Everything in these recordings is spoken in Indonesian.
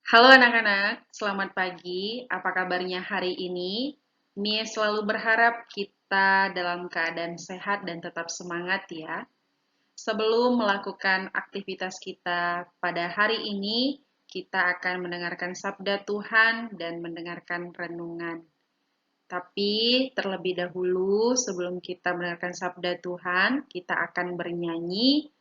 Halo anak-anak, selamat pagi. Apa kabarnya hari ini? Mie selalu berharap kita dalam keadaan sehat dan tetap semangat ya. Sebelum melakukan aktivitas kita pada hari ini, kita akan mendengarkan sabda Tuhan dan mendengarkan renungan. Tapi terlebih dahulu, sebelum kita mendengarkan sabda Tuhan, kita akan bernyanyi,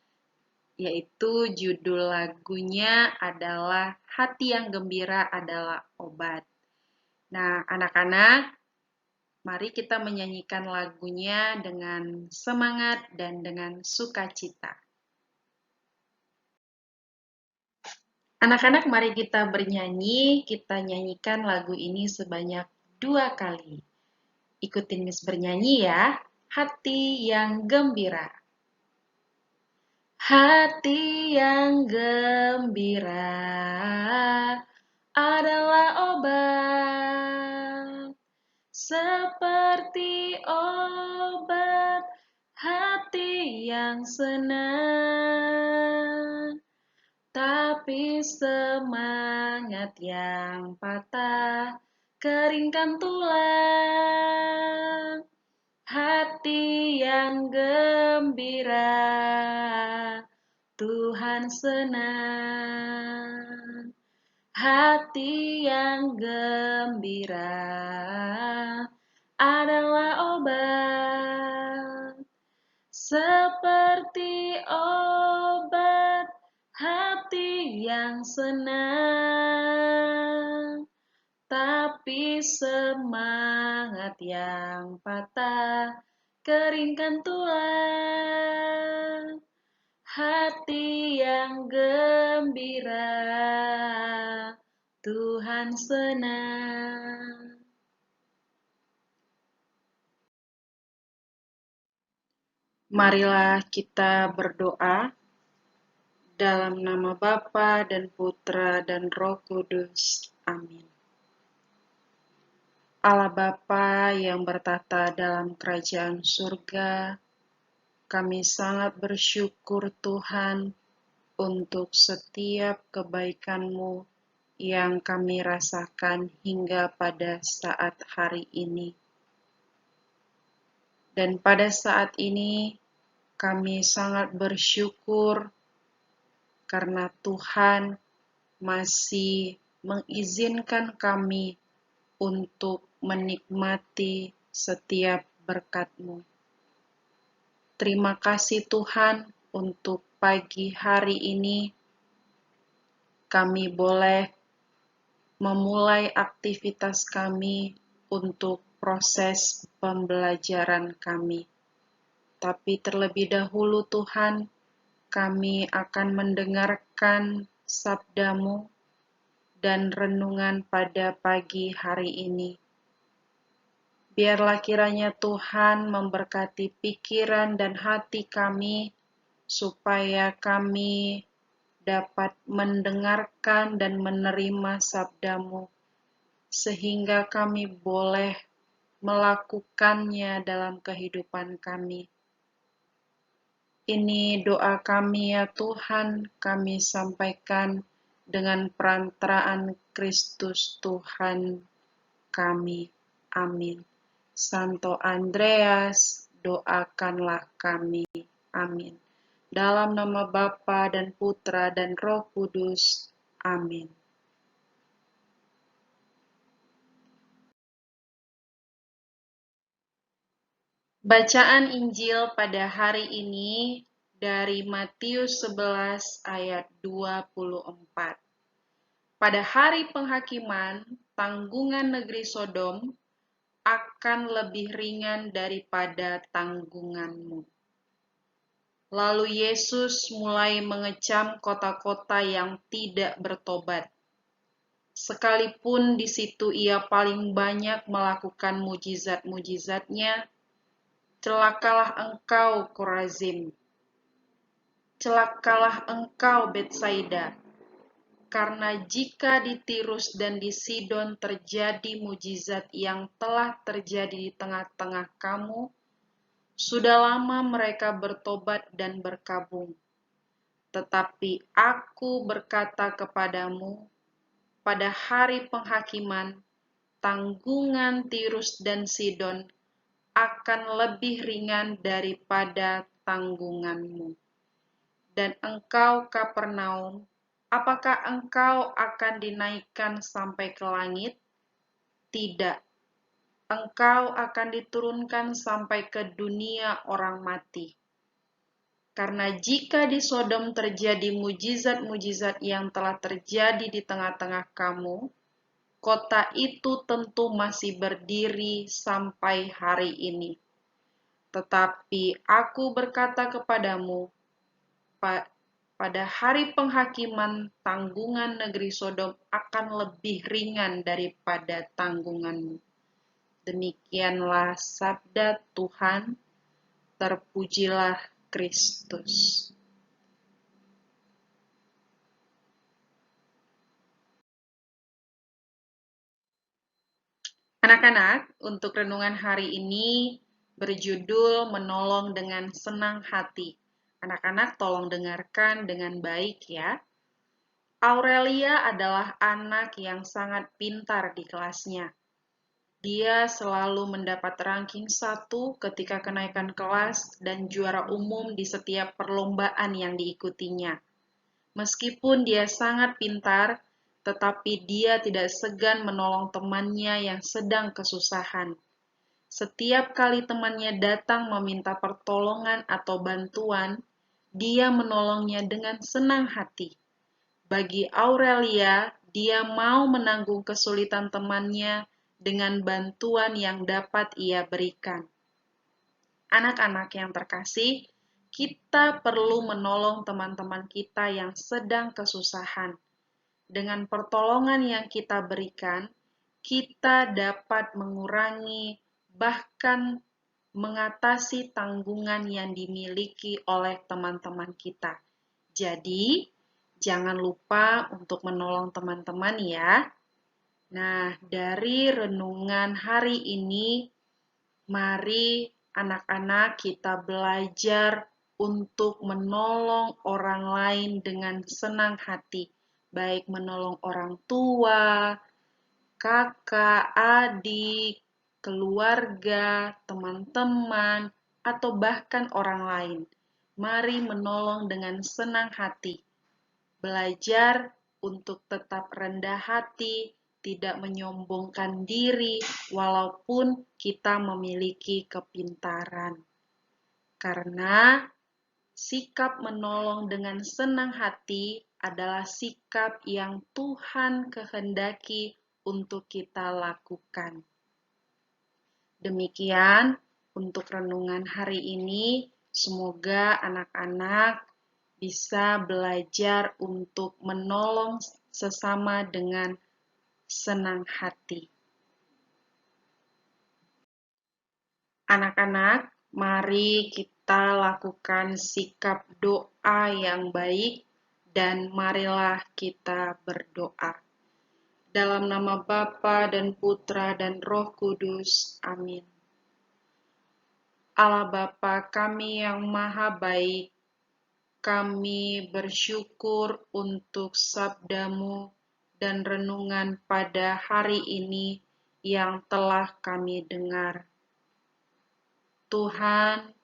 yaitu judul lagunya adalah Hati yang Gembira Adalah Obat. Nah, anak-anak, mari kita menyanyikan lagunya dengan semangat dan dengan sukacita. Anak-anak, mari kita bernyanyi, kita nyanyikan lagu ini sebanyak 2 kali. Ikutin Miss bernyanyi ya, Hati yang Gembira. Hati yang gembira adalah obat, seperti obat hati yang senang. Tapi semangat yang patah keringkan tulang. Hati yang gembira, Tuhan senang. Hati yang gembira adalah obat, seperti obat hati yang senang. Tapi semangat yang patah keringkan tulang. Hati yang gembira, Tuhan senang. Marilah kita berdoa dalam nama Bapa dan Putra dan Roh Kudus. Amin. Allah Bapa yang bertata dalam kerajaan surga, kami sangat bersyukur Tuhan untuk setiap kebaikan-Mu yang kami rasakan hingga pada saat hari ini. Dan pada saat ini kami sangat bersyukur karena Tuhan masih mengizinkan kami untuk menikmati setiap berkat-Mu. Terima kasih Tuhan untuk pagi hari ini kami boleh memulai aktivitas kami untuk proses pembelajaran kami. Tapi terlebih dahulu Tuhan, kami akan mendengarkan sabda-Mu dan renungan pada pagi hari ini. Biarlah kiranya Tuhan memberkati pikiran dan hati kami, supaya kami dapat mendengarkan dan menerima sabda-Mu, sehingga kami boleh melakukannya dalam kehidupan kami. Ini doa kami ya Tuhan, kami sampaikan dengan perantaraan Kristus Tuhan kami. Amin. Santo Andreas, doakanlah kami. Amin. Dalam nama Bapa dan Putra dan Roh Kudus. Amin. Bacaan Injil pada hari ini dari Matius 11 ayat 24. Pada hari penghakiman, tanggungan negeri Sodom akan lebih ringan daripada tanggunganmu. Lalu Yesus mulai mengecam kota-kota yang tidak bertobat. Sekalipun di situ ia paling banyak melakukan mujizat-mujizatnya, celakalah engkau Korazim, celakalah engkau Betsaida, karena jika di Tirus dan di Sidon terjadi mujizat yang telah terjadi di tengah-tengah kamu, sudah lama mereka bertobat dan berkabung. Tetapi aku berkata kepadamu, pada hari penghakiman, tanggungan Tirus dan Sidon akan lebih ringan daripada tanggunganmu. Dan engkau, Kapernaum, apakah engkau akan dinaikkan sampai ke langit? Tidak, engkau akan diturunkan sampai ke dunia orang mati. Karena jika di Sodom terjadi mujizat-mujizat yang telah terjadi di tengah-tengah kamu, kota itu tentu masih berdiri sampai hari ini. Tetapi aku berkata kepadamu, pada hari penghakiman, tanggungan negeri Sodom akan lebih ringan daripada tanggunganmu. Demikianlah sabda Tuhan, terpujilah Kristus. Anak-anak, untuk renungan hari ini berjudul Menolong dengan Senang Hati. Anak-anak tolong dengarkan dengan baik ya. Aurelia adalah anak yang sangat pintar di kelasnya. Dia selalu mendapat ranking 1 ketika kenaikan kelas dan juara umum di setiap perlombaan yang diikutinya. Meskipun dia sangat pintar, tetapi dia tidak segan menolong temannya yang sedang kesusahan. Setiap kali temannya datang meminta pertolongan atau bantuan, dia menolongnya dengan senang hati. Bagi Aurelia, dia mau menanggung kesulitan temannya dengan bantuan yang dapat ia berikan. Anak-anak yang terkasih, kita perlu menolong teman-teman kita yang sedang kesusahan. Dengan pertolongan yang kita berikan, kita dapat mengurangi bahkan mengatasi tanggungan yang dimiliki oleh teman-teman kita. Jadi, jangan lupa untuk menolong teman-teman ya. Nah, dari renungan hari ini, mari anak-anak kita belajar untuk menolong orang lain dengan senang hati, baik menolong orang tua, kakak, adik, keluarga, teman-teman, atau bahkan orang lain. Mari menolong dengan senang hati. Belajar untuk tetap rendah hati, tidak menyombongkan diri, walaupun kita memiliki kepintaran. Karena sikap menolong dengan senang hati adalah sikap yang Tuhan kehendaki untuk kita lakukan. Demikian untuk renungan hari ini. Semoga anak-anak bisa belajar untuk menolong sesama dengan senang hati. Anak-anak, mari kita lakukan sikap doa yang baik dan marilah kita berdoa. Dalam nama Bapa dan Putra dan Roh Kudus. Amin. Allah Bapa kami yang maha baik, kami bersyukur untuk sabdamu dan renungan pada hari ini yang telah kami dengar. Tuhan,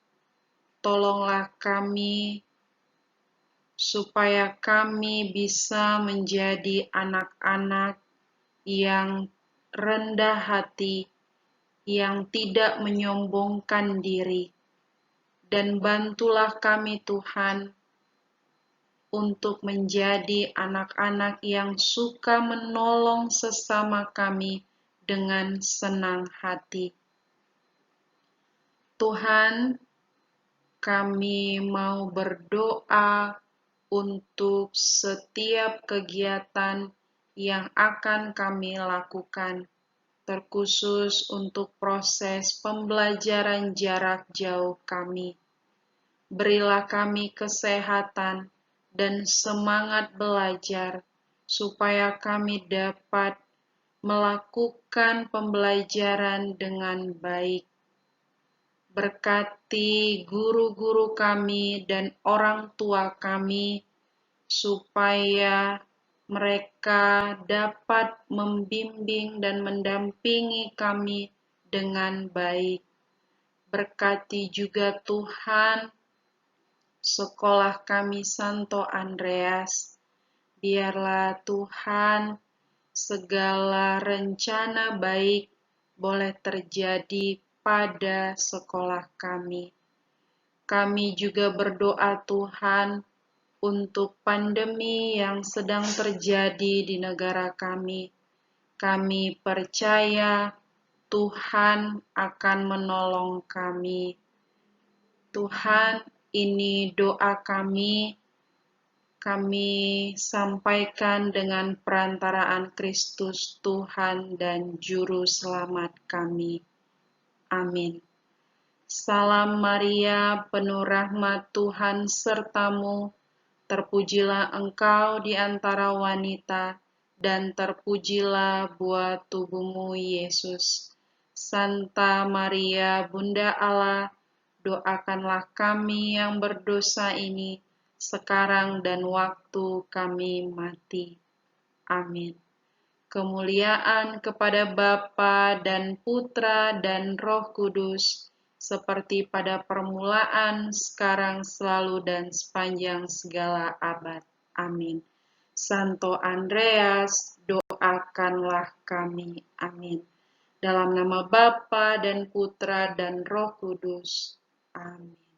tolonglah kami supaya kami bisa menjadi anak-anak yang rendah hati, yang tidak menyombongkan diri, dan bantulah kami Tuhan untuk menjadi anak-anak yang suka menolong sesama kami dengan senang hati. Tuhan, kami mau berdoa untuk setiap kegiatan yang akan kami lakukan, terkhusus untuk proses pembelajaran jarak jauh kami. Berilah kami kesehatan dan semangat belajar, supaya kami dapat melakukan pembelajaran dengan baik. Berkati guru-guru kami dan orang tua kami, supaya mereka dapat membimbing dan mendampingi kami dengan baik. Berkati juga Tuhan sekolah kami Santo Andreas. Biarlah Tuhan segala rencana baik boleh terjadi pada sekolah kami. Kami juga berdoa Tuhan untuk pandemi yang sedang terjadi di negara kami. Kami percaya Tuhan akan menolong kami. Tuhan, ini doa kami sampaikan dengan perantaraan Kristus Tuhan dan Juru Selamat kami. Amin. Salam Maria, penuh rahmat Tuhan sertamu, terpujilah engkau di antara wanita, dan terpujilah buah tubuhmu, Yesus. Santa Maria, Bunda Allah, doakanlah kami yang berdosa ini, sekarang dan waktu kami mati. Amin. Kemuliaan kepada Bapa dan Putra dan Roh Kudus, seperti pada permulaan, sekarang, selalu, dan sepanjang segala abad. Amin. Santo Andreas, doakanlah kami. Amin. Dalam nama Bapa dan Putra dan Roh Kudus. Amin.